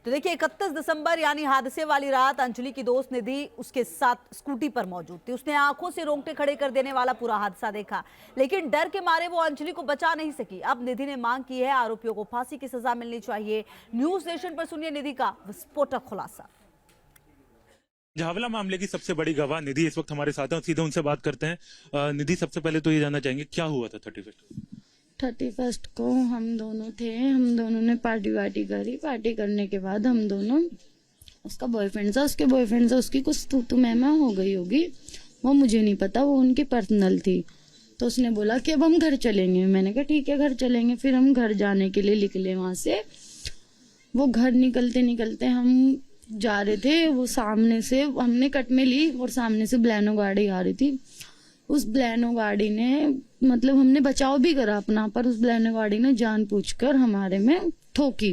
तो देखिए 31 दिसंबर यानी हादसे वाली रात अंजलि की दोस्त निधि उसके साथ स्कूटी पर मौजूद थी। उसने आंखों से रोंगटे खड़े कर देने वाला पूरा हादसा देखा, लेकिन डर के मारे वो अंजलि को बचा नहीं सकी। अब निधि ने मांग की है आरोपियों को फांसी की सजा मिलनी चाहिए। न्यूज नेशन पर सुनिए निधि का विस्फोटक खुलासा। झावला मामले की सबसे बड़ी गवाह निधि इस वक्त हमारे साथ हैं, सीधे उनसे बात करते हैं। निधि, सबसे पहले तो ये जानना चाहेंगे क्या हुआ था 31 को हम दोनों थे। हम दोनों ने पार्टी करी। पार्टी करने के बाद हम दोनों, उसका बॉयफ्रेंड था, उसके बॉयफ्रेंड से उसकी कुछ तू मैमा हो गई होगी, वो मुझे नहीं पता, वो उनकी पर्सनल थी। तो उसने बोला कि अब हम घर चलेंगे। मैंने कहा ठीक है घर चलेंगे। फिर हम घर जाने के लिए निकले वहां से। वो घर निकलते निकलते हम जा रहे थे, वो सामने से हमने कट में ली और सामने से ब्लैनो गाड़ी आ रही थी। उस ब्लैनो गाड़ी ने, मतलब हमने बचाव भी करा अपना, पर उस ब्लैनो गाड़ी ने जानबूझकर हमारे में ठोकी।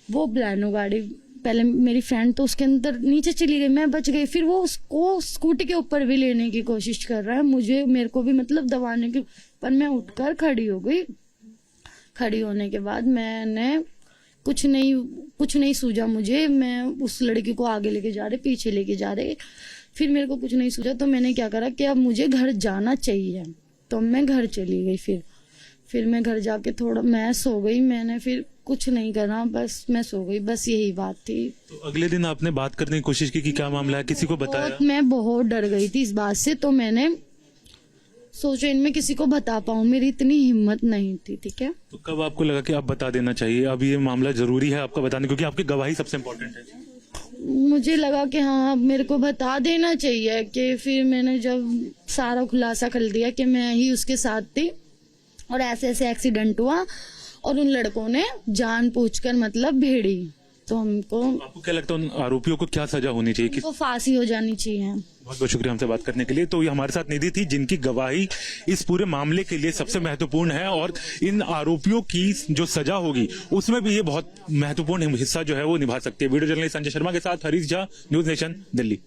वो ब्लैनो गाड़ी, पहले मेरी फ्रेंड तो उसके अंदर नीचे चली गई, मैं बच गई। फिर वो उसको स्कूटी के ऊपर भी लेने की कोशिश कर रहा है, मेरे को भी मतलब दबाने की, पर मैं उठकर खड़ी हो गई। खड़ी होने के बाद मैंने कुछ नहीं सूझा मुझे। मैं उस लड़की को आगे लेके जा रहे, पीछे लेके जा रहे। फिर मेरे को कुछ नहीं सूझा तो मैंने क्या करा कि अब मुझे घर जाना चाहिए, तो मैं घर चली गई। फिर मैं घर जाके थोड़ा मैं सो गई। मैंने फिर कुछ नहीं करा, बस मैं सो गई, बस यही बात थी। तो अगले दिन आपने बात करने की कोशिश की कि क्या मामला है, किसी को बताया? मैं बहुत डर गई थी इस बात से, तो मैंने सोचा इनमें किसी को बता पाऊं, मेरी इतनी हिम्मत नहीं थी। ठीक है, तो कब आपको लगा कि आप बता देना चाहिए, अब ये मामला जरूरी है आपका बताने, क्योंकि आपकी गवाही सबसे इम्पोर्टेंट है? मुझे लगा कि हाँ मेरे को बता देना चाहिए। कि फिर मैंने जब सारा खुलासा कर दिया कि मैं ही उसके साथ थी और ऐसे ऐसे एक्सीडेंट हुआ और उन लड़कों ने जानबूझकर मतलब भेड़ी, तो आपको क्या लगता है उन आरोपियों को क्या सजा होनी चाहिए? उनको फांसी हो जानी चाहिए। बहुत बहुत शुक्रिया हमसे बात करने के लिए। तो ये हमारे साथ निधि थी, जिनकी गवाही इस पूरे मामले के लिए सबसे महत्वपूर्ण है, और इन आरोपियों की जो सजा होगी उसमें भी ये बहुत महत्वपूर्ण हिस्सा जो है वो निभा सकती है। वीडियो जर्नलिस्ट संजय शर्मा के साथ हरीश झा, न्यूज नेशन, दिल्ली।